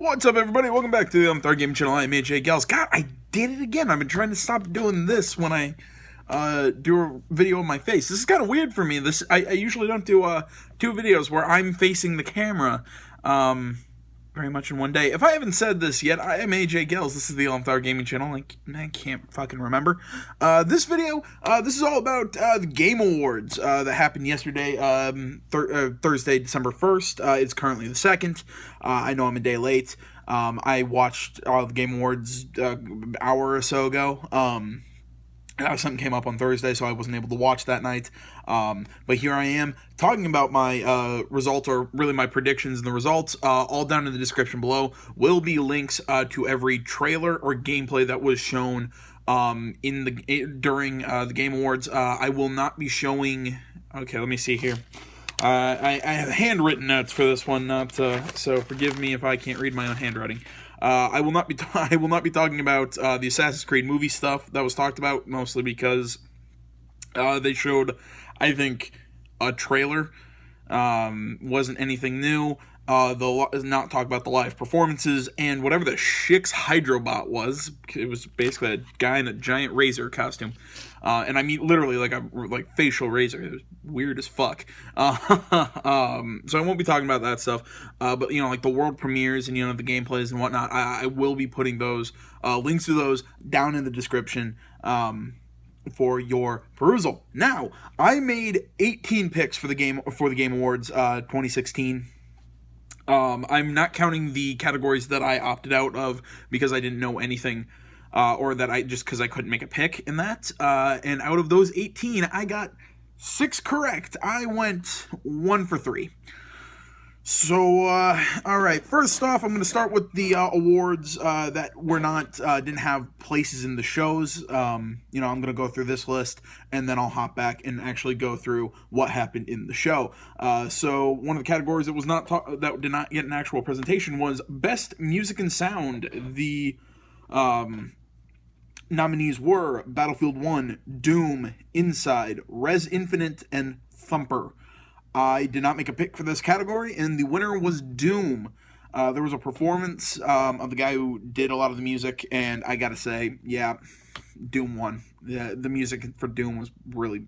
What's up, everybody? Welcome back to the Third Game Channel. I'm AJ Gals. God, I did it again. I've been trying to stop doing this when I do a video of my face. This is kind of weird for me. I usually don't do two videos where I'm facing the camera very much in one day. If I haven't said this yet, I am AJ Gals. This is the Third Gaming Channel. I can't fucking remember. This video, this is all about the Game Awards that happened yesterday, Thursday, December 1st. It's currently the 2nd. I know I'm a day late. I watched the Game Awards an hour or so ago. Something came up on Thursday, so I wasn't able to watch that night. But here I am talking about my results, or really my predictions and the results. All down in the description below will be links to every trailer or gameplay that was shown during the Game Awards. I will not be showing. Okay, let me see here. I have handwritten notes for this one, so forgive me if I can't read my own handwriting. I will not be talking about the Assassin's Creed movie stuff that was talked about, mostly because they showed, I think, a trailer. Wasn't anything new. Not talk about the live performances and whatever the Shix Hydrobot was. It was basically a guy in a giant razor costume, and I mean literally like a facial razor. It was weird as fuck. So I won't be talking about that stuff. But like the world premieres and the gameplays and whatnot. I will be putting those links to those down in the description. For your perusal. Now, I made 18 picks for the Game Awards 2016. I'm not counting the categories that I opted out of because I didn't know anything, or that because I couldn't make a pick in that. And out of those 18, I got 6 correct. I went 1 for 3. So, all right. First off, I'm going to start with the awards that were didn't have places in the shows. I'm going to go through this list, and then I'll hop back and actually go through what happened in the show. So, one of the categories that that did not get an actual presentation was Best Music and Sound. The nominees were Battlefield 1, Doom, Inside, Res Infinite, and Thumper. I did not make a pick for this category, and the winner was Doom. There was a performance of the guy who did a lot of the music, and I gotta say, yeah, Doom won. The music for Doom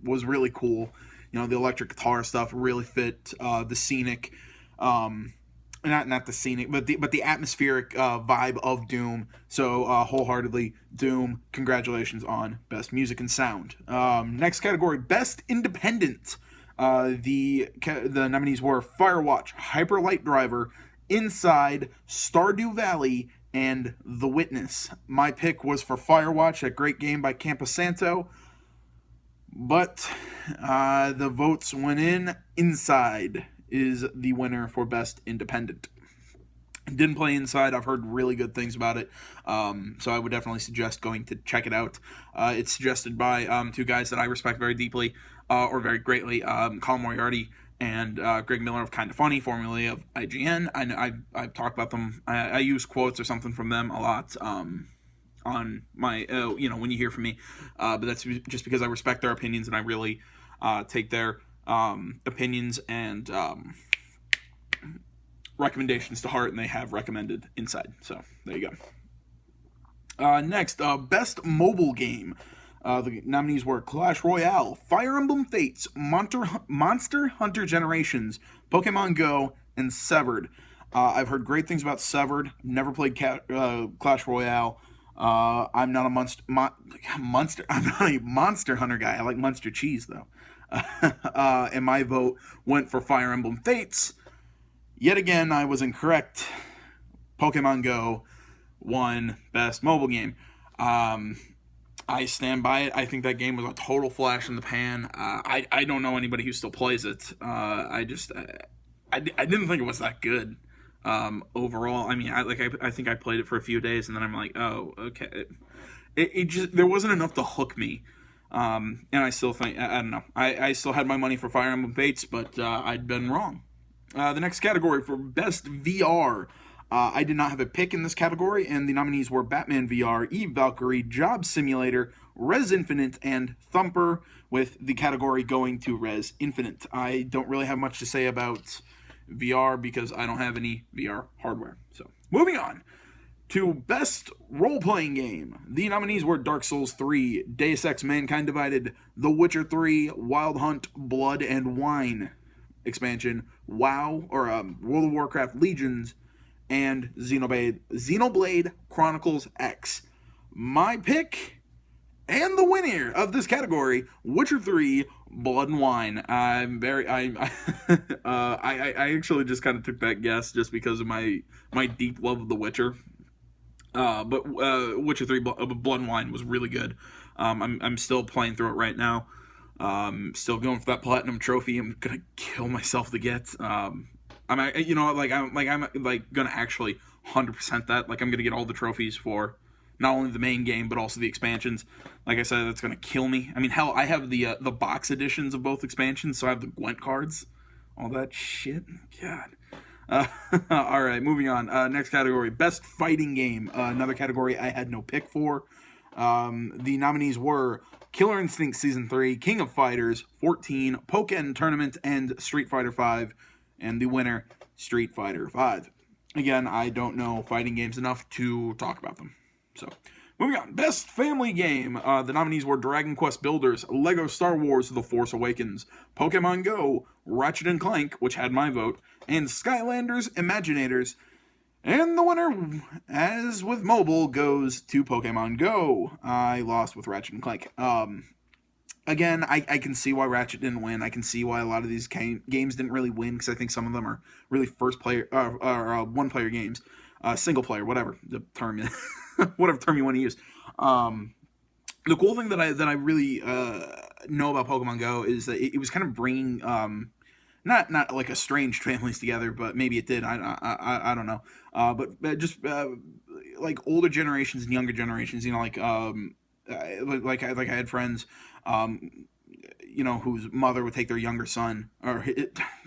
was really cool. The electric guitar stuff really fit the scenic, not the scenic, but the atmospheric vibe of Doom. So wholeheartedly, Doom. Congratulations on Best Music and Sound. Next category, Best Independent. The nominees were Firewatch, Hyper Light Driver, Inside, Stardew Valley, and The Witness. My pick was for Firewatch, a great game by Camposanto, but the votes went in. Inside is the winner for Best Independent. Didn't play Inside. I've heard really good things about it, so I would definitely suggest going to check it out. It's suggested by two guys that I respect very deeply, or very greatly, Colin Moriarty and Greg Miller of Kinda Funny, formerly of IGN. I've talked about them. I use quotes or something from them a lot on my, when you hear from me, but that's just because I respect their opinions, and I really take their opinions and recommendations to heart, and they have recommended Inside. So there you go. Next, Best Mobile Game. The nominees were Clash Royale, Fire Emblem Fates, Monster Hunter Generations, Pokemon Go, and Severed. I've heard great things about Severed. Never played Clash Royale. I'm not I'm not a Monster Hunter guy. I like Monster cheese though. And my vote went for Fire Emblem Fates. Yet again, I was incorrect. Pokemon Go won Best Mobile Game. I stand by it. I think that game was a total flash in the pan. I don't know anybody who still plays it. I didn't think it was that good overall. I mean, I think I played it for a few days, and then I'm like, oh, okay. It just, there wasn't enough to hook me. And I still think, I don't know. I still had my money for Fire Emblem Fates, but I'd been wrong. The next category for Best VR. I did not have a pick in this category, and the nominees were Batman VR, Eve Valkyrie, Job Simulator, Res Infinite, and Thumper, with the category going to Res Infinite. I don't really have much to say about VR because I don't have any VR hardware. So, moving on to Best Role-Playing Game. The nominees were Dark Souls 3, Deus Ex Mankind Divided, The Witcher 3, Wild Hunt, Blood and Wine expansion, WoW, or World of Warcraft Legions, and Xenoblade Chronicles X. My pick and the winner of this category, Witcher 3, Blood and Wine. I actually just kind of took that guess just because of my deep love of The Witcher. But Witcher 3 Blood and Wine was really good. I'm still playing through it right now. Still going for that platinum trophy. I'm gonna kill myself to get. I'm gonna actually 100% that. Like, I'm gonna get all the trophies for not only the main game but also the expansions. Like I said, that's gonna kill me. I mean, hell, I have the box editions of both expansions, so I have the Gwent cards, all that shit. God. All right, moving on. Next category, Best Fighting Game. Another category I had no pick for. The nominees were Killer Instinct Season 3, King of Fighters 14, Pokken Tournament, and Street Fighter 5. And the winner, Street Fighter 5. Again, I don't know fighting games enough to talk about them. So, moving on. Best Family Game. The nominees were Dragon Quest Builders, Lego Star Wars The Force Awakens, Pokemon Go, Ratchet & Clank, which had my vote, and Skylanders Imaginators. And the winner, as with mobile, goes to Pokemon Go. I lost with Ratchet & Clank. Again, I can see why Ratchet didn't win. I can see why a lot of these games didn't really win, because I think some of them are really one-player games. Single player, whatever the term is. Whatever term you want to use. The cool thing that I really know about Pokemon Go is that it was kind of bringing not like estranged families together, but maybe it did. I don't know. But just like older generations and younger generations. You know, like I had friends, whose mother would take their younger son,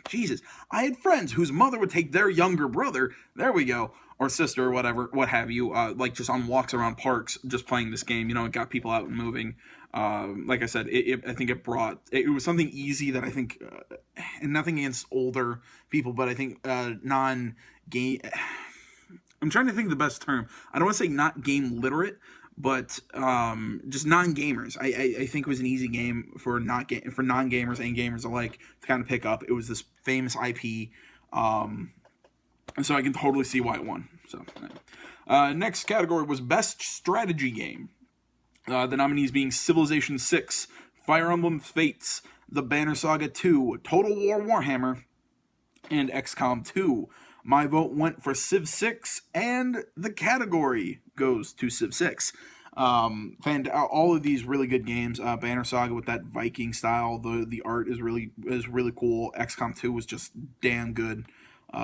Jesus, I had friends whose mother would take their younger brother. There we go. Or sister, or whatever, what have you, like just on walks around parks, just playing this game. You know, it got people out and moving. Like I said, I think it was something easy that I think, and nothing against older people, but I think non-game, I'm trying to think of the best term. I don't want to say not game literate, but just non-gamers. I think it was an easy game for non-gamers and gamers alike to kind of pick up. It was this famous IP. So I can totally see why it won. So, next category was Best Strategy Game. The nominees being Civilization 6, Fire Emblem Fates, The Banner Saga 2, Total War Warhammer, and XCOM 2. My vote went for Civ 6, and the category goes to Civ 6. All of these really good games. Banner Saga with that Viking style. The art is really cool. XCOM 2 was just damn good.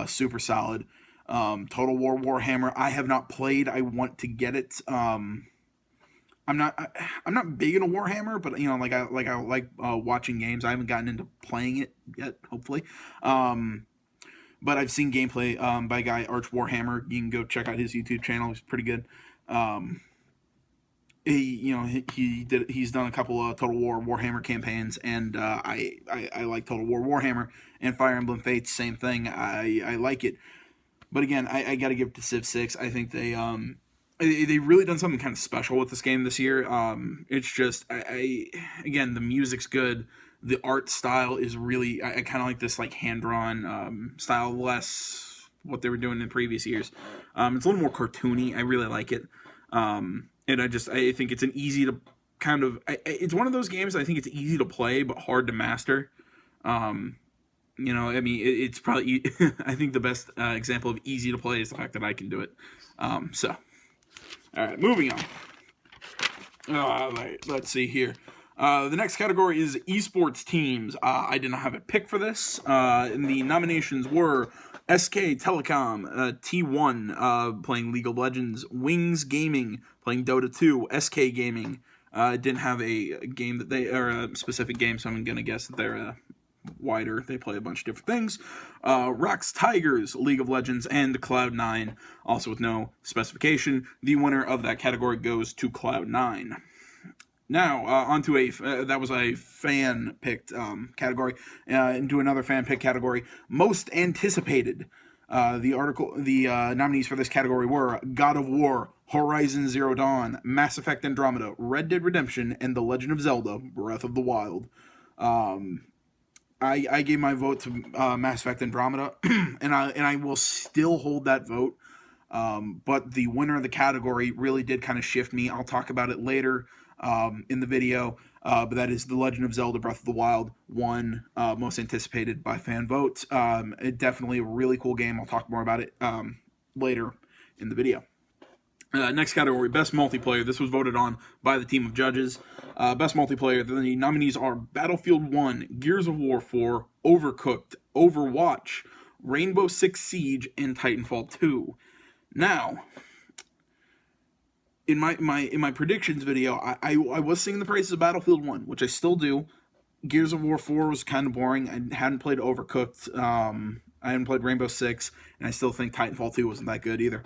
Super solid. Total War Warhammer, I have not played. I want to get it. I'm not big into Warhammer, but I like watching games. I haven't gotten into playing it yet, hopefully. But I've seen gameplay by a guy, Arch Warhammer. You can go check out his YouTube channel. He's pretty good. He's done a couple of Total War Warhammer campaigns, and I like Total War Warhammer. And Fire Emblem Fates, same thing. I like it, but again, I got to give it to Civ 6. I think they really done something kind of special with this game this year. It's just again, the music's good. The art style is really I kind of like this like hand drawn style, less what they were doing in previous years. It's a little more cartoony. I really like it. And I think it's an easy to kind of it's one of those games I think it's easy to play but hard to master. It's probably I think the best example of easy to play is the fact that I can do it. All right, moving on. All right, let's see here. The next category is esports teams. I did not have a pick for this. And the nominations were SK Telecom, T1 playing League of Legends, Wings Gaming playing Dota 2, SK Gaming didn't have a game or a specific game, so I'm gonna guess that they're wider. They play a bunch of different things. Rox Tigers, League of Legends, and Cloud9, also with no specification. The winner of that category goes to Cloud9. Now, onto that was a fan picked category, into another fan picked category. Most anticipated. The nominees for this category were God of War, Horizon Zero Dawn, Mass Effect Andromeda, Red Dead Redemption, and The Legend of Zelda: Breath of the Wild. I gave my vote to Mass Effect Andromeda, and I will still hold that vote. But the winner of the category really did kind of shift me. I'll talk about it later in the video. But that is The Legend of Zelda: Breath of the Wild, won most anticipated by fan votes. It definitely a really cool game. I'll talk more about it later in the video. Next category, Best Multiplayer. This was voted on by the team of judges. Best Multiplayer, the nominees are Battlefield 1, Gears of War 4, Overcooked, Overwatch, Rainbow Six Siege, and Titanfall 2. Now, in my predictions video, I was singing the praises of Battlefield 1, which I still do. Gears of War 4 was kind of boring. I hadn't played Overcooked. I hadn't played Rainbow Six, and I still think Titanfall 2 wasn't that good either.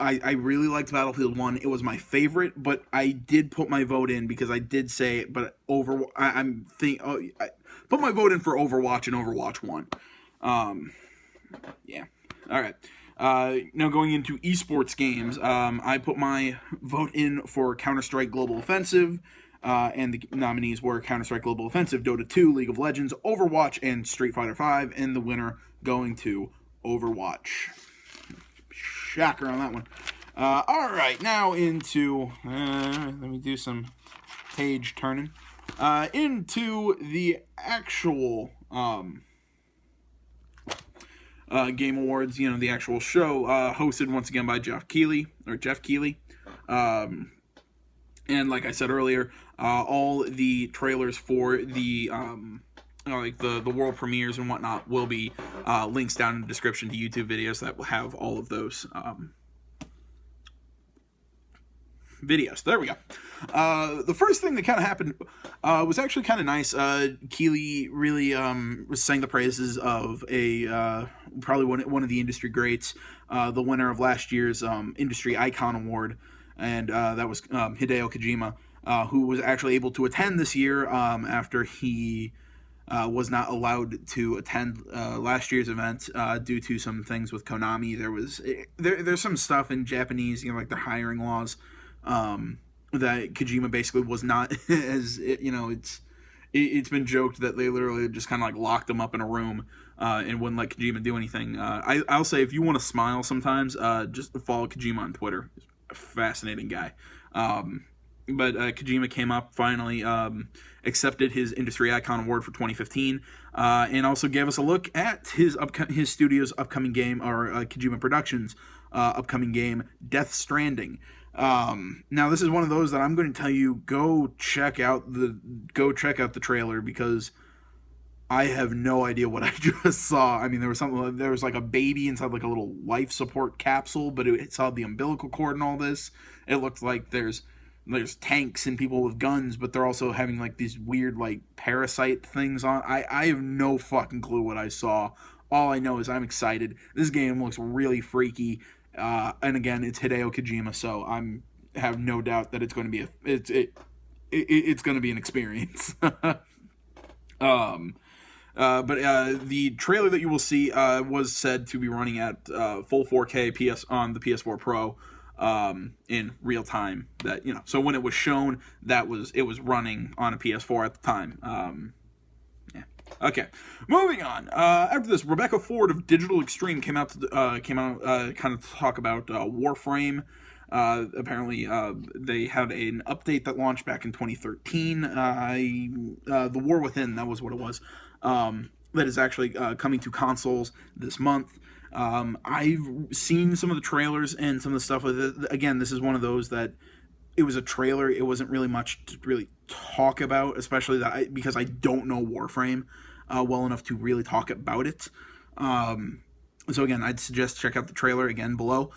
I really liked Battlefield 1. It was my favorite, but I did put my vote in because I did say it, but I put my vote in for Overwatch and Overwatch 1. Yeah. All right. Now going into esports games, I put my vote in for Counter-Strike Global Offensive, and the nominees were Counter-Strike Global Offensive, Dota 2, League of Legends, Overwatch, and Street Fighter 5, and the winner going to Overwatch. Shocker on that one. All right, now into let me do some page turning. Into the actual Game Awards. You know, the actual show hosted once again by Jeff Keighley. And like I said earlier, all the trailers for the like the world premieres and whatnot will be links down in the description to YouTube videos that will have all of those videos. There we go. The first thing that kind of happened was actually kind of nice. Keighley really sang the praises of a probably one of the industry greats, the winner of last year's Industry Icon Award, and that was Hideo Kojima, who was actually able to attend this year after he was not allowed to attend last year's event due to some things with Konami. There's some stuff in Japanese, you know, like their hiring laws, that Kojima basically was not as it's been joked that they literally just kind of like locked him up in a room and wouldn't let Kojima do anything. I'll say if you want to smile sometimes, just follow Kojima on Twitter. He's a fascinating guy. But Kojima came up, finally accepted his Industry Icon Award for 2015, and also gave us a look at his studio's upcoming game, or Kojima Productions' upcoming game, Death Stranding. Now this is one of those that I'm going to tell you, go check out the trailer, because I have no idea what I just saw. I mean, there was like a baby inside like a little life support capsule, but it saw the umbilical cord and all this. It looked like there's tanks and people with guns, but they're also having like these weird like parasite things on. I have no fucking clue what I saw. All I know is I'm excited. This game looks really freaky. And again, it's Hideo Kojima, so have no doubt that it's going to be it's going to be an experience. But the trailer that you will see was said to be running at full 4K on the PS4 Pro in real time. That, you know, so when it was shown, it was running on a PS4 at the time. Yeah. Okay, moving on. After this, Rebecca Ford of Digital Extreme came out kind of talk about Warframe. Apparently, they had an update that launched back in 2013. The War Within, that was what it was. That is actually coming to consoles this month. I've seen some of the trailers and some of the stuff with it. Again, this is one of those that it was a trailer. It wasn't really much to really talk about, especially because I don't know Warframe well enough to really talk about it. So again, I'd suggest check out the trailer again below.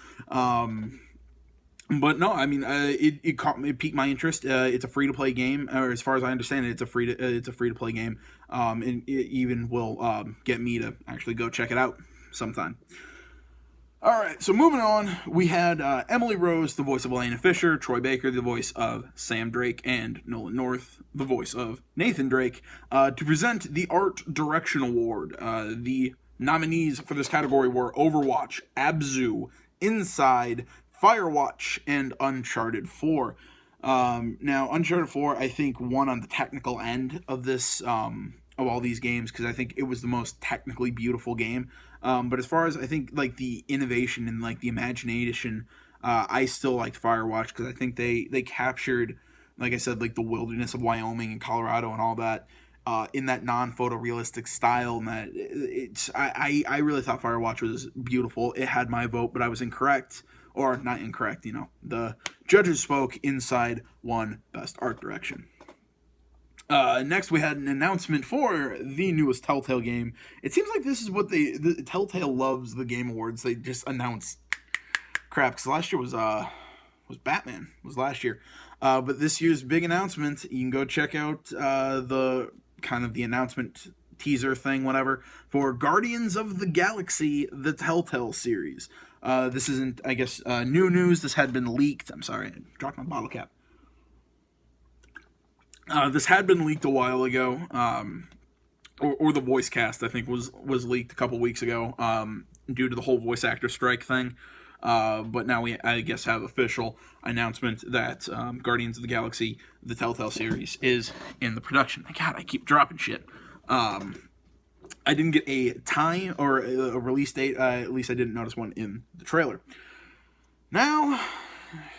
But no, I mean, it piqued my interest. It's a free to play game, or as far as I understand it, it's a free to play game. And it even will get me to actually go check it out sometime. All right, so moving on, we had Emily Rose, the voice of Elena Fisher, Troy Baker, the voice of Sam Drake, and Nolan North, the voice of Nathan Drake, to present the Art Direction Award. The nominees for this category were Overwatch, Abzu, Inside, Firewatch, and Uncharted 4. Now, Uncharted 4, I think, won on the technical end of this, of all these games, because I think it was the most technically beautiful game. But as far as, I think, like, the innovation and, like, the imagination, I still liked Firewatch, because I think they captured, like I said, like, the wilderness of Wyoming and Colorado and all that, in that non-photorealistic style, and that I really thought Firewatch was beautiful. It had my vote, but I was incorrect. Or not incorrect, the judges spoke. Inside won Best Art Direction. Next, we had an announcement for the newest Telltale game. It seems like this is what Telltale loves the Game Awards. They just announce crap, because last year was Batman, was last year. But this year's big announcement, you can go check out the kind of the announcement teaser thing, whatever, for Guardians of the Galaxy, the Telltale series. This isn't, I guess, new news. This had been leaked. I'm sorry, I dropped my bottle cap. This had been leaked a while ago, or the voice cast, I think, was leaked a couple weeks ago, due to the whole voice actor strike thing. But now we, I guess, have official announcement that Guardians of the Galaxy, the Telltale series, is in the production. God, I keep dropping shit. I didn't get a time or a release date. At least I didn't notice one in the trailer. Now,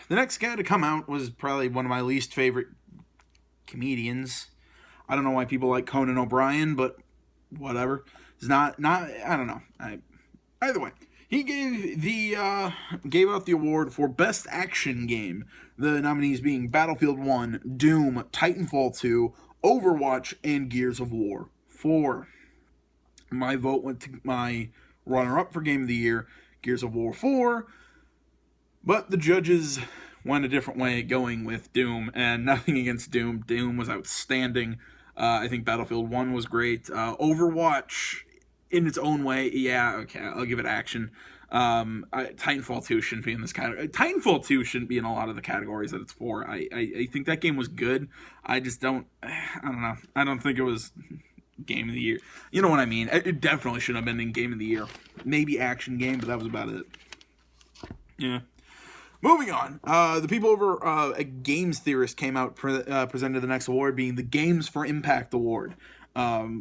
the next guy to come out was probably one of my least favorite comedians. I don't know why people like Conan O'Brien, but whatever. It's not. I don't know. Either way, he gave out the award for Best Action Game. The nominees being Battlefield 1, Doom, Titanfall 2, Overwatch, and Gears of War 4. My vote went to my runner-up for Game of the Year, Gears of War 4, but the judges went a different way, going with Doom, and nothing against Doom. Doom was outstanding. I think Battlefield 1 was great. Overwatch, in its own way, yeah, okay, I'll give it action. Titanfall 2 shouldn't be in this category. Titanfall 2 shouldn't be in a lot of the categories that it's for. I think that game was good. I just don't, I don't know. I don't think it was Game of the Year. You know what I mean? It definitely should have been in Game of the Year. Maybe Action Game, but that was about it. Yeah. Moving on. The people over at Games Theorist came out, presented the next award, being the Games for Impact Award,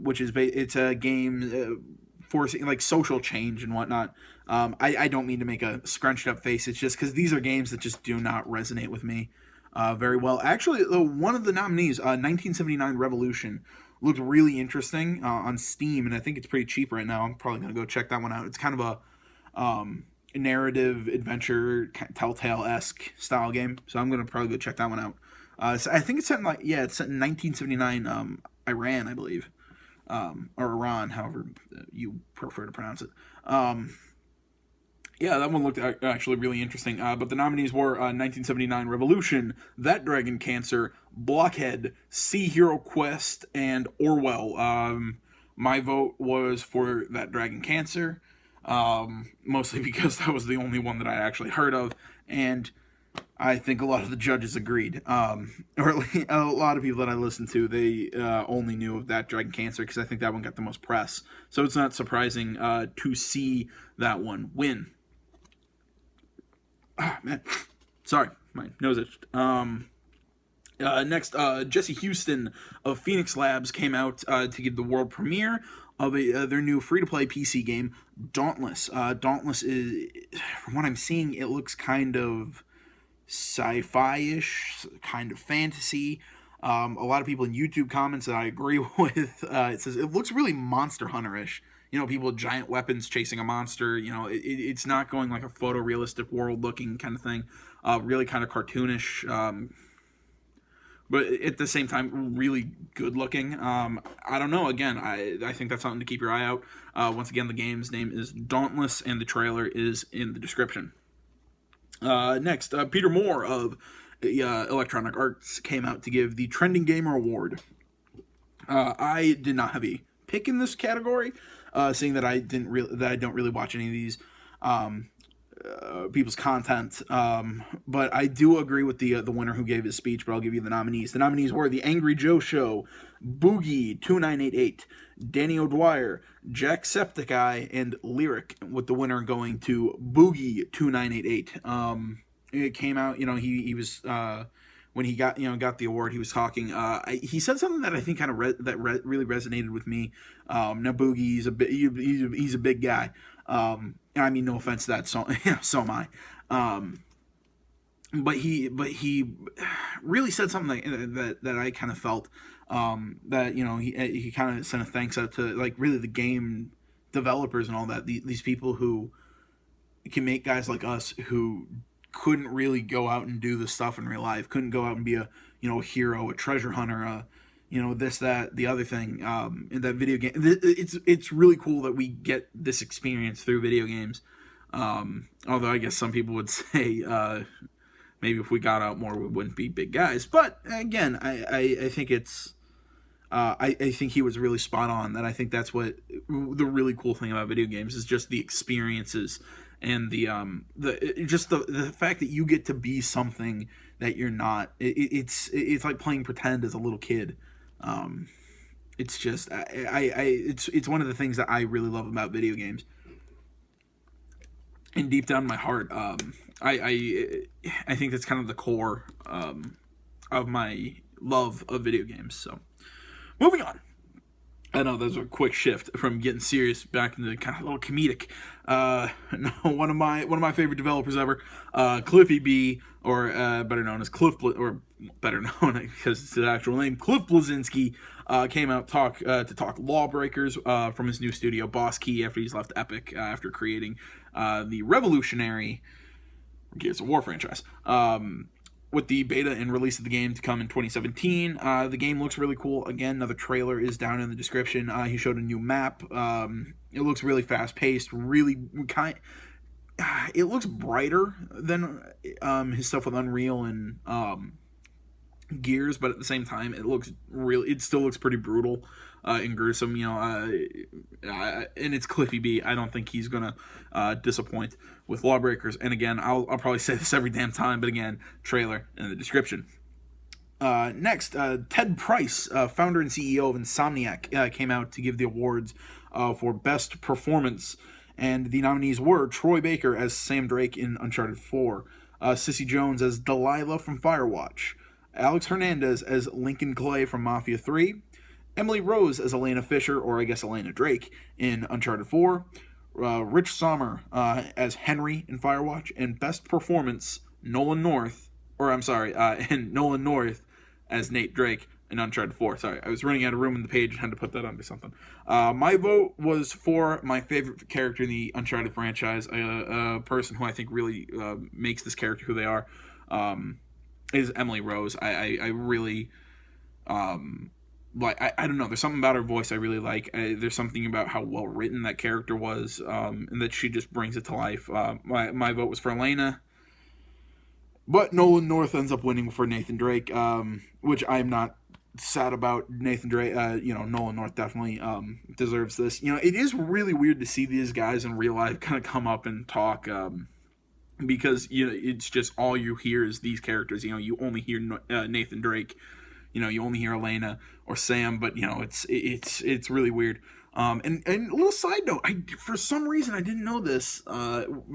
which is it's a game forcing, like, social change and whatnot. I don't mean to make a scrunched up face. It's just because these are games that just do not resonate with me very well. Actually, one of the nominees, 1979 Revolution, looked really interesting on Steam, and I think it's pretty cheap right now. I'm probably going to go check that one out. It's kind of a narrative adventure Telltale-esque style game, so I'm going to probably go check that one out. So I think it's set in, it's set in 1979 Iran, I believe, or Iran, however you prefer to pronounce it. Yeah, that one looked actually really interesting. But the nominees were 1979 Revolution, That Dragon Cancer, Blockhead, Sea Hero Quest, and Orwell. My vote was for That Dragon Cancer, mostly because that was the only one that I actually heard of, and I think a lot of the judges agreed. Or at least a lot of people that I listened to, they only knew of That Dragon Cancer, because I think that one got the most press. So it's not surprising to see that one win. Ah, man. Sorry, my nose itched. Next, Jesse Houston of Phoenix Labs came out to give the world premiere of their new free-to-play PC game, Dauntless. Dauntless is, from what I'm seeing, it looks kind of sci-fi-ish, kind of fantasy. A lot of people in YouTube comments that I agree with, it says it looks really Monster Hunter-ish. People with giant weapons chasing a monster. It's not going like a photorealistic world-looking kind of thing. Really kind of cartoonish, but at the same time, really good-looking. I don't know. Again, I think that's something to keep your eye out. Once again, the game's name is Dauntless, and the trailer is in the description. Next, Peter Moore of Electronic Arts came out to give the Trending Gamer Award. I did not have a pick in this category, seeing that I don't really watch any of these. people's content. But I do agree with the winner who gave his speech. But I'll give you the nominees. The nominees were the Angry Joe Show, Boogie 2988, Danny O'Dwyer, Jacksepticeye, and Lyric. With the winner going to Boogie 2988. It came out. He was. When he got the award, he was talking. He said something that I think kind of really resonated with me. Now Boogie, he's a big guy. I mean, no offense to that. So so am I. But he really said something that I kind of felt. That he kind of sent a thanks out to like really the game developers and all that. These people who can make guys like us who couldn't really go out and do this stuff in real life, couldn't go out and be a hero, a treasure hunter, this, that, the other thing, in that video game. It's really cool that we get this experience through video games. Although I guess some people would say maybe if we got out more, we wouldn't be big guys. But again, I think it's I think he was really spot on. That I think that's what the really cool thing about video games is, just the experiences and the fact that you get to be something that you're not. It's like playing pretend as a little kid. It's just it's one of the things that I really love about video games. And deep down in my heart, I think that's kind of the core of my love of video games. So, moving on. I know that was a quick shift from getting serious back into kind of a little comedic. No, one of my favorite developers ever, Cliffy B, or better known as or better known because it's his actual name, Cliff Bleszinski, came out to talk Lawbreakers from his new studio, Boss Key, after he's left Epic after creating the revolutionary Gears of War franchise. With the beta and release of the game to come in 2017. The game looks really cool. Again, another trailer is down in the description. He showed a new map. It looks really fast-paced, really it looks brighter than his stuff with Unreal and Gears, but at the same time, it still looks pretty brutal and gruesome, and it's Cliffy B. I don't think he's gonna disappoint with Lawbreakers. And again, I'll probably say this every damn time, but again, trailer in the description. Next, Ted Price, founder and CEO of Insomniac, came out to give the awards for Best Performance, and the nominees were Troy Baker as Sam Drake in Uncharted 4, Cissy Jones as Delilah from Firewatch, Alex Hernandez as Lincoln Clay from Mafia 3, Emily Rose as Elena Fisher, or I guess Elena Drake, in Uncharted 4, Rich Sommer as Henry in Firewatch, and Best Performance, and Nolan North as Nate Drake in Uncharted 4. Sorry, I was running out of room in the page and had to put that onto something. My vote was for my favorite character in the Uncharted franchise, a person who I think really makes this character who they are, is Emily Rose. I really... I don't know. There's something about her voice I really like. There's something about how well written that character was, and that she just brings it to life. My vote was for Elena, but Nolan North ends up winning for Nathan Drake, which I'm not sad about. Nathan Drake, Nolan North definitely deserves this. It is really weird to see these guys in real life kind of come up and talk, because it's just all you hear is these characters. You only hear Nathan Drake. You only hear Elena or Sam, but it's really weird. And a little side note, for some reason I didn't know this.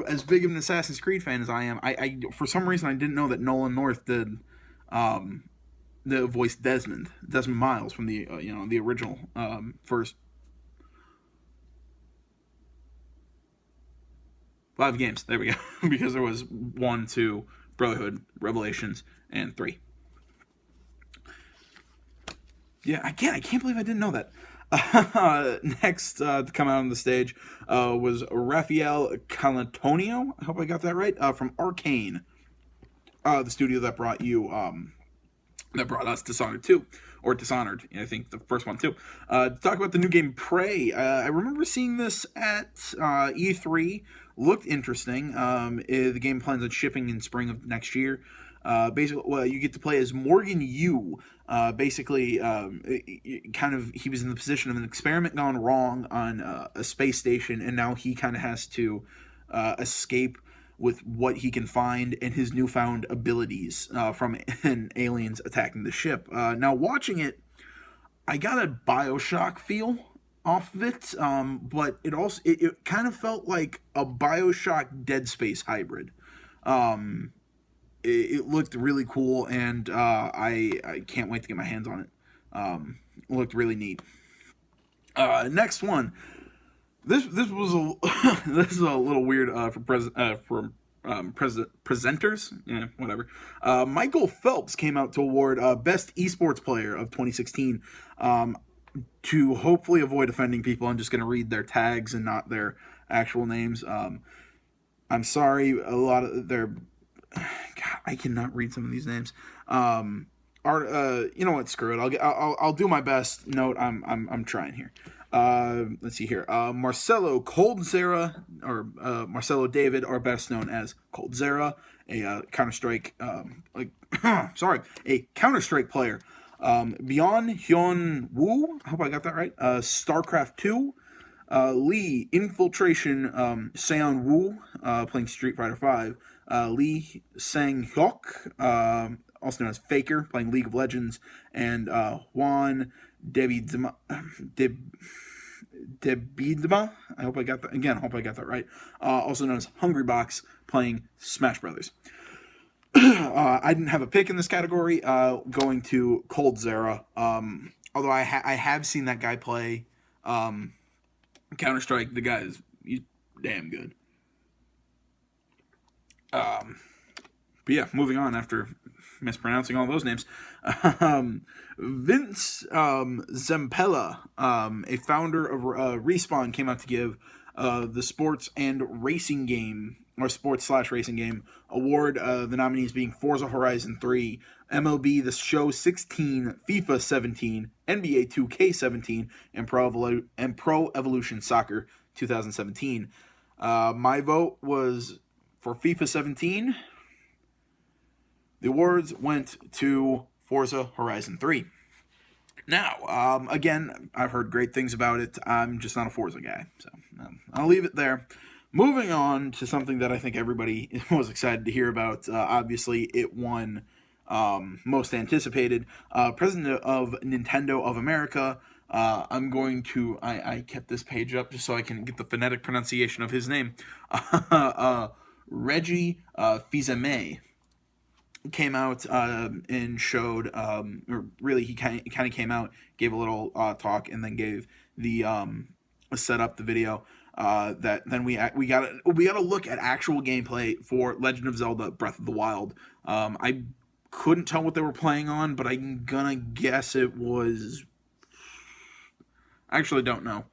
As big of an Assassin's Creed fan as I am, I for some reason I didn't know that Nolan North did the voice Desmond Miles from the the original first 5 games. There we go. Because there was 1, 2, Brotherhood, Revelations, and 3. Yeah, I can't believe I didn't know that. Next to come out on the stage was Raphael Calantonio. I hope I got that right. From Arcane, the studio that brought us Dishonored 2, or Dishonored, I think the first one too. To talk about the new game Prey. I remember seeing this at E3. Looked interesting. The game plans on shipping in spring of next year. Basically, you get to play as Morgan Yu. He was in the position of an experiment gone wrong on a space station, and now he kind of has to escape with what he can find and his newfound abilities from aliens attacking the ship. Now, watching it, I got a Bioshock feel off of it, but it kind of felt like a Bioshock Dead Space hybrid. It looked really cool, and I can't wait to get my hands on it. It looked really neat. Next one. This was a this is a little weird presenters. Yeah, whatever. Michael Phelps came out to award best esports player of 2016. To hopefully avoid offending people, I'm just going to read their tags and not their actual names. I'm sorry, a lot of their God, I cannot read some of these names. You know what? Screw it. I'll do my best. Note, I'm trying here. Let's see here. Marcelo Coldzera, or Marcelo David, are best known as Coldzera, a Counter-Strike, a Counter-Strike player. Beyond Hyun Woo, I hope I got that right. StarCraft 2. Lee Infiltration, Seon Woo, playing Street Fighter 5. Lee Sang-hyuk, also known as Faker, playing League of Legends, and Juan Debidma, I hope I got that again. I hope I got that right. Also known as Hungrybox, playing Smash Brothers. I didn't have a pick in this category. Going to Coldzera. Although I have seen that guy play Counter-Strike. The guy he's damn good. But yeah, moving on after mispronouncing all those names. Vince Zampella, a founder of Respawn, came out to give the sports and racing game, or sports/racing game award. The nominees being Forza Horizon 3, MLB The Show 16, FIFA 17, NBA 2K17, and Pro Evolution Soccer 2017. My vote was for FIFA 17. The awards went to Forza Horizon 3. Now, again, I've heard great things about it. I'm just not a Forza guy, so I'll leave it there. Moving on to something that I think everybody was excited to hear about. Obviously, it won most anticipated. President of Nintendo of America. I kept this page up just so I can get the phonetic pronunciation of his name. Reggie Fils-Aimé came out and showed, or really he kind of came out, gave a little talk, and then gave the set up the video. That then we got to look at actual gameplay for Legend of Zelda: Breath of the Wild. I couldn't tell what they were playing on, but I'm gonna guess it was. I actually don't know.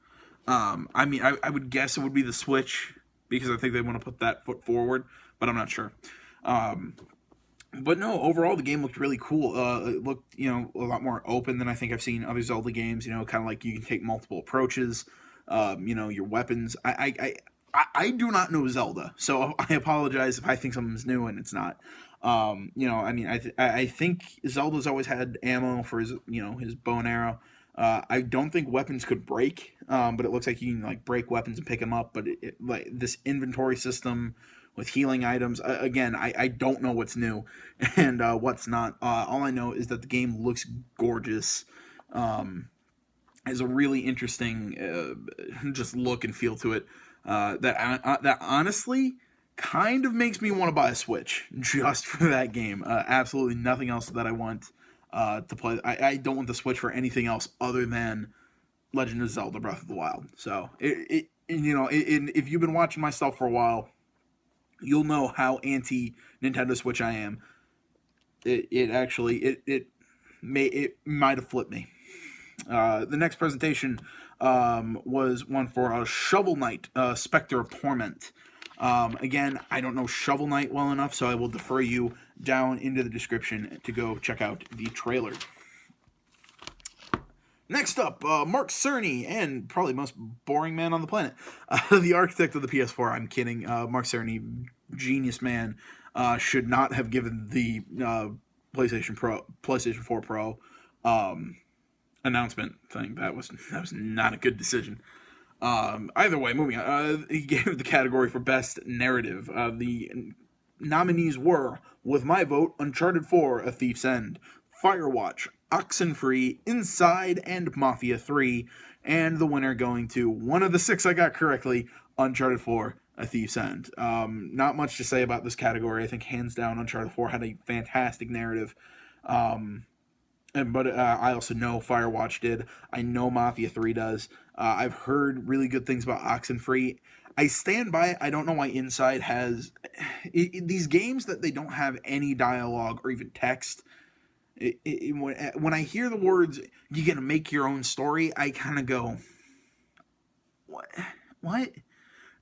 I would guess it would be the Switch, because I think they want to put that foot forward, but I'm not sure. But no, overall the game looked really cool. It looked, a lot more open than I think I've seen other Zelda games. Kind of like you can take multiple approaches. Your weapons. I do not know Zelda, so I apologize if I think something's new and it's not. I think Zelda's always had ammo for his, his bow and arrow. I don't think weapons could break, but it looks like you can break weapons and pick them up. But like this inventory system with healing items, again, I don't know what's new and what's not. All I know is that the game looks gorgeous. Has a really interesting just look and feel to it. That honestly kind of makes me want to buy a Switch just for that game. Absolutely nothing else that I want to play. I don't want the Switch for anything else other than Legend of Zelda: Breath of the Wild. So if you've been watching my stuff for a while, you'll know how anti Nintendo Switch I am. It might have flipped me. The next presentation was one for Shovel Knight, Spectre of Torment. Again, I don't know Shovel Knight well enough, so I will defer you down into the description to go check out the trailer. Next up, Mark Cerny, and probably most boring man on the planet, the architect of the PS4. I'm kidding. Mark Cerny, genius man, should not have given the PlayStation 4 Pro announcement thing. That was not a good decision. Either way, moving on. He gave the category for best narrative. The nominees were, with my vote, Uncharted 4: A Thief's End, Firewatch, Oxenfree, Inside, and Mafia 3. And the winner going to one of the six I got correctly, Uncharted 4: A Thief's End. Not much to say about this category. I think hands down, Uncharted 4 had a fantastic narrative. But I also know Firewatch did. I know Mafia 3 does. I've heard really good things about Oxenfree. I stand by it. I don't know why Inside has... these games that they don't have any dialogue or even text, when I hear the words, you get to make your own story, I kind of go, what? What?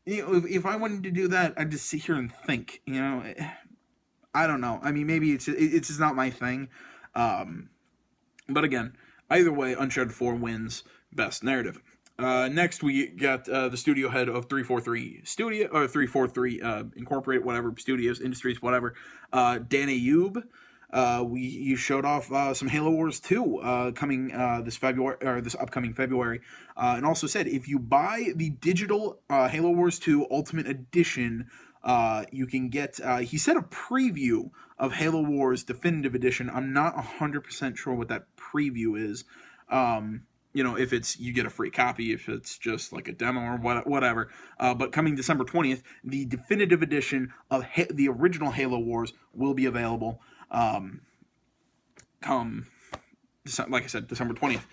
If I wanted to do that, I'd just sit here and think, I don't know. I mean, maybe it's just not my thing. But again, either way, Uncharted 4 wins Best Narrative. Next, we got the studio head of 343 Incorporated, whatever, Studios, Industries, whatever, Dan Ayub. You showed off some Halo Wars 2 coming this upcoming February, and also said if you buy the digital Halo Wars 2 Ultimate Edition, you can get, he said, a preview of Halo Wars Definitive Edition. I'm not 100% sure what that preview is. If it's, you get a free copy, if it's just like a demo or whatever. But coming December 20th, the Definitive Edition of the original Halo Wars will be available. Come, like I said, December 20th.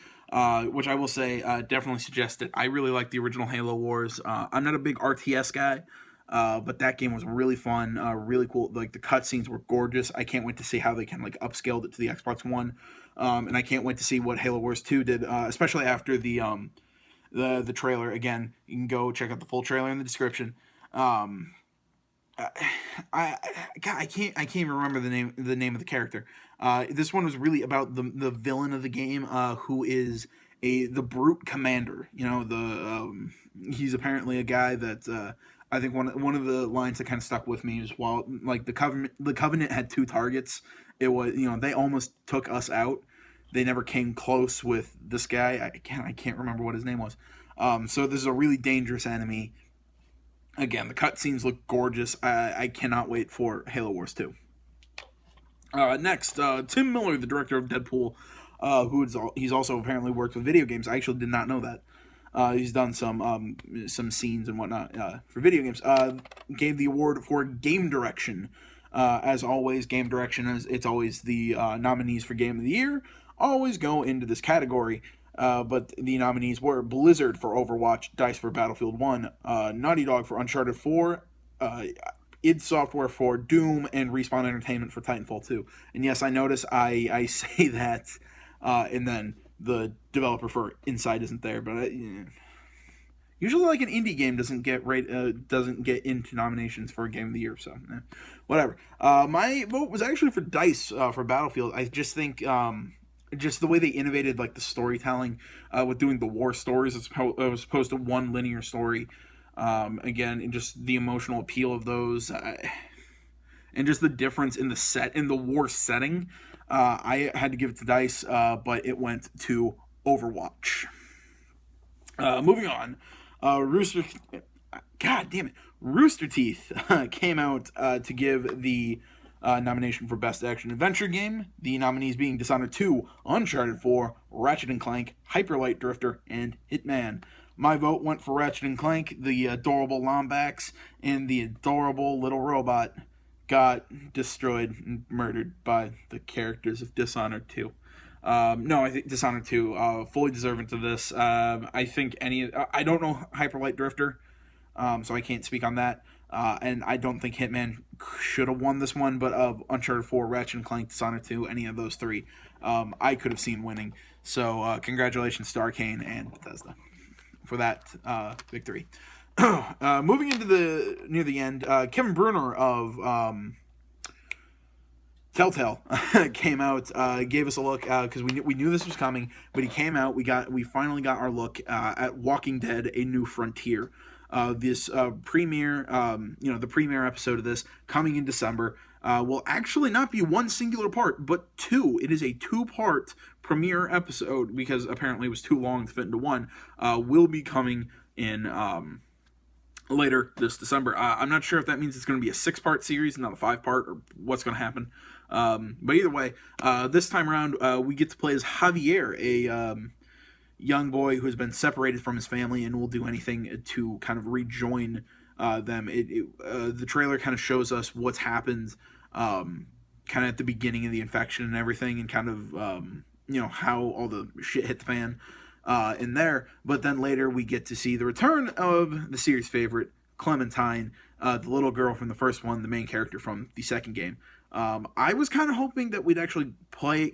Which I will say, definitely suggest it. I really like the original Halo Wars. I'm not a big RTS guy. But that game was really fun, really cool. Like, the cutscenes were gorgeous. I can't wait to see how they can upscale it to the Xbox One, and I can't wait to see what Halo Wars 2 did, especially after the trailer. Again, you can go check out the full trailer in the description. I can't even remember the name of the character. This one was really about the villain of the game, who is the Brute Commander. He's apparently a guy that. I think one of the lines that kind of stuck with me is, while the Covenant had two targets, it was, they almost took us out. They never came close with this guy. I can't remember what his name was. So this is a really dangerous enemy. Again, the cutscenes look gorgeous. I cannot wait for Halo Wars 2. Next, Tim Miller, the director of Deadpool, he's also apparently worked with video games. I actually did not know that. He's done some scenes and whatnot for video games. Gave the award for game direction. As always, game direction it's always the nominees for Game of the Year always go into this category. But the nominees were Blizzard for Overwatch, DICE for Battlefield 1, Naughty Dog for Uncharted 4, id Software for Doom, and Respawn Entertainment for Titanfall 2. And yes, I notice I say that, and then the developer for Inside isn't there, but usually an indie game doesn't get into nominations for Game of the Year, so whatever. My vote was actually for DICE for Battlefield. I just think just the way they innovated the storytelling with doing the war stories as opposed to one linear story. Again, and just the emotional appeal of those, and just the difference in the war setting. I had to give it to DICE, but it went to Overwatch. Moving on, Rooster Teeth came out to give the nomination for Best Action Adventure Game. The nominees being Dishonored 2, Uncharted 4, Ratchet & Clank, Hyper Light Drifter, and Hitman. My vote went for Ratchet & Clank. The adorable Lombax and the adorable little robot got destroyed and murdered by the characters of Dishonored 2. No, I think Dishonored 2 fully deserving to this. I think I don't know Hyper Light Drifter, so I can't speak on that. And I don't think Hitman should have won this one, but of Uncharted 4, Ratchet & Clank, Dishonored 2, any of those three, I could have seen winning. So congratulations to Arcane and Bethesda for that victory. Moving into near the end, Kevin Bruner of Telltale came out, gave us a look because we knew this was coming, but he came out. We finally got our look at Walking Dead: A New Frontier. This premiere, the premiere episode of this coming in December will actually not be one singular part, but two. It is a two-part premiere episode because apparently it was too long to fit into one. Will be coming in later this December. I'm not sure if that means it's going to be a 6-part series, not a 5-part, or what's going to happen. But either way, this time around, we get to play as Javier, a young boy who has been separated from his family and will do anything to kind of rejoin them. The trailer kind of shows us what's happened kind of at the beginning of the infection and everything, and kind of how all the shit hit the fan in there. But then later we get to see the return of the series favorite, Clementine, the little girl from the first one, the main character from the second game. I was kind of hoping that we'd actually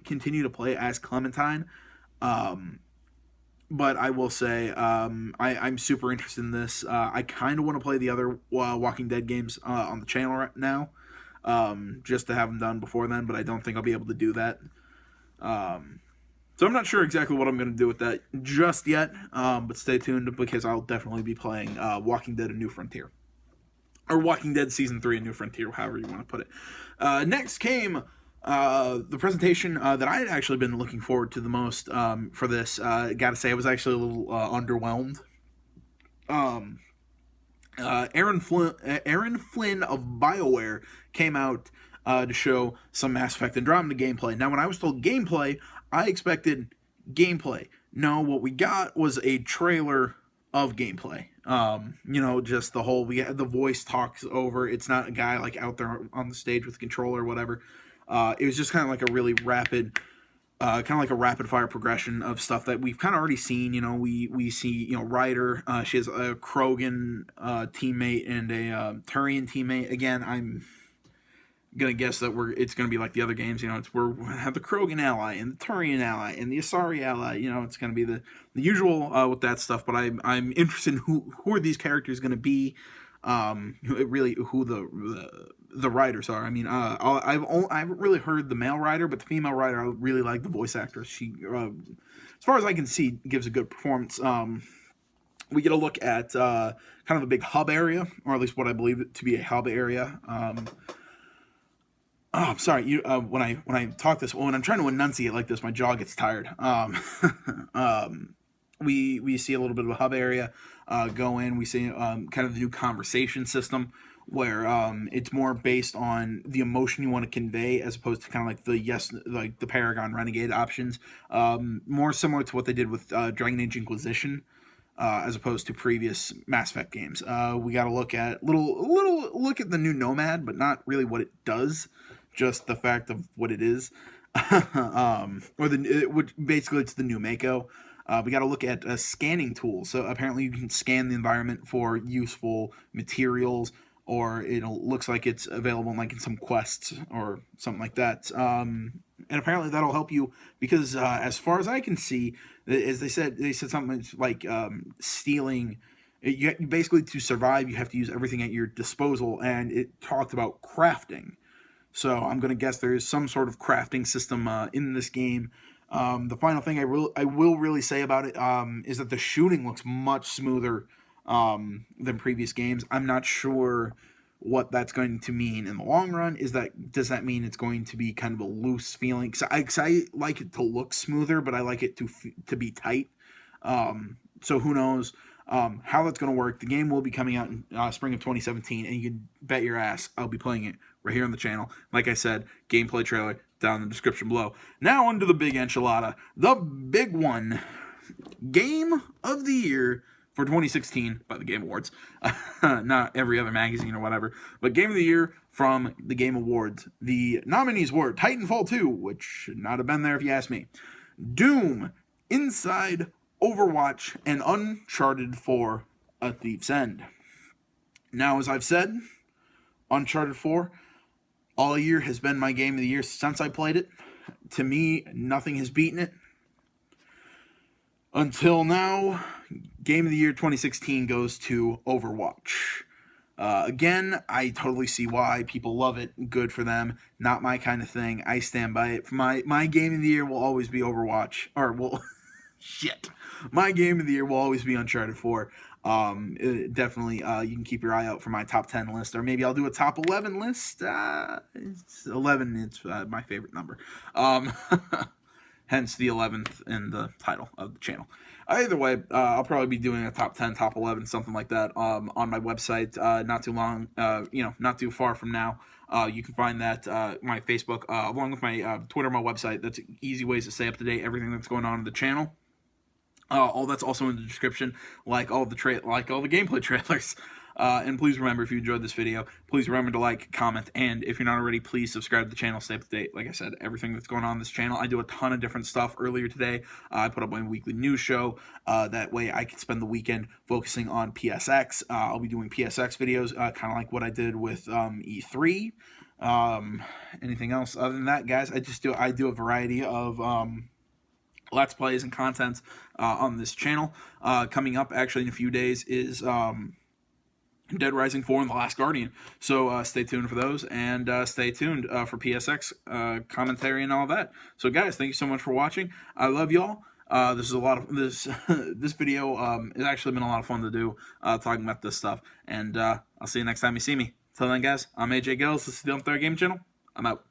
continue to play as Clementine. But I will say I'm super interested in this. I kind of want to play the other Walking Dead games on the channel right now, just to have them done before then, but I don't think I'll be able to do that. So I'm not sure exactly what I'm going to do with that just yet, but stay tuned because I'll definitely be playing Walking Dead: A New Frontier. Or Walking Dead Season 3: A New Frontier, however you want to put it. Next came the presentation that I had actually been looking forward to the most for this. Gotta say, I was actually a little underwhelmed. Aaron Flynn of BioWare came out to show some Mass Effect Andromeda gameplay. Now, when I was told gameplay, I expected gameplay. No, what we got was a trailer of gameplay. Just the whole, we had the voice talks over. It's not a guy like out there on the stage with a controller or whatever. It was just kind of like a really rapid, a rapid fire progression of stuff that we've kind of already seen. We see, Ryder, she has a Krogan teammate and a Turian teammate. Again, I'm gonna guess that it's gonna be like the other games. We have the Krogan ally and the Turian ally and the Asari ally. It's gonna be the usual with that stuff. But I'm interested in who are these characters gonna be. Who the writers are. I mean, I haven't really heard the male writer, but the female writer, I really like the voice actress. She, as far as I can see, gives a good performance. We get a look at kind of a big hub area, or at least what I believe it to be a hub area. I'm sorry. When I talk this, when I'm trying to enunciate like this, my jaw gets tired. We see a little bit of a hub area go in. We see kind of the new conversation system where it's more based on the emotion you want to convey as opposed to kind of like the Paragon Renegade options. More similar to what they did with Dragon Age Inquisition. As opposed to previous Mass Effect games. We got to look at little look at the new Nomad, but not really what it does, just the fact of what it is. Which basically it's the new Mako. We got to look at scanning tools. So apparently you can scan the environment for useful materials, or it looks like it's available in some quests or something like that. And apparently that'll help you because as far as I can see, as they said something like stealing. You basically, to survive, you have to use everything at your disposal, and it talked about crafting. So I'm going to guess there is some sort of crafting system in this game. The final thing I will really say about it is that the shooting looks much smoother than previous games. I'm not sure what that's going to mean in the long run. Does that mean it's going to be kind of a loose feeling? Cause I like it to look smoother, but I like it to be tight. So who knows how that's going to work. The game will be coming out in spring of 2017, and you can bet your ass I'll be playing it right here on the channel. Like I said, gameplay trailer down in the description below. Now onto the big enchilada, the big one, Game of the Year for 2016 by the Game Awards. Not every other magazine or whatever, but Game of the Year from the Game Awards. The nominees were Titanfall 2, which should not have been there if you ask me, Doom, Inside, Overwatch, and Uncharted 4: A Thief's End. Now, as I've said, Uncharted 4 all year has been my game of the year since I played it. To me, nothing has beaten it. Until now, Game of the Year 2016 goes to Overwatch. Again, I totally see why people love it. Good for them. Not my kind of thing. I stand by it. My Game of the Year will always be Overwatch. Shit. My Game of the Year will always be Uncharted 4. Definitely, you can keep your eye out for my top 10 list, or maybe I'll do a top 11 list. It's 11, it's my favorite number. Hence the 11th in the title of the channel. Either way, I'll probably be doing a top 10, top 11, something like that on my website. Not too long, not too far from now. You can find that my Facebook along with my Twitter, my website. That's easy ways to stay up to date everything that's going on in the channel. All that's also in the description, like all the gameplay trailers. And please remember, if you enjoyed this video, please remember to like, comment, and if you're not already, please subscribe to the channel. Stay up to date. Like I said, everything that's going on in this channel. I do a ton of different stuff. Earlier today, I put up my weekly news show. That way, I can spend the weekend focusing on PSX. I'll be doing PSX videos, kind of like what I did with E3. Anything else other than that, guys? I do a variety of Let's Plays and contents on this channel. Coming up, actually, in a few days is Dead Rising 4 and The Last Guardian. So stay tuned for those, and stay tuned for PSX commentary and all that. So, guys, thank you so much for watching. I love y'all. This is a lot of this. This video has actually been a lot of fun to do, talking about this stuff. And I'll see you next time you see me. Till then, guys, I'm AJ Gills. This is the Third Game Channel. I'm out.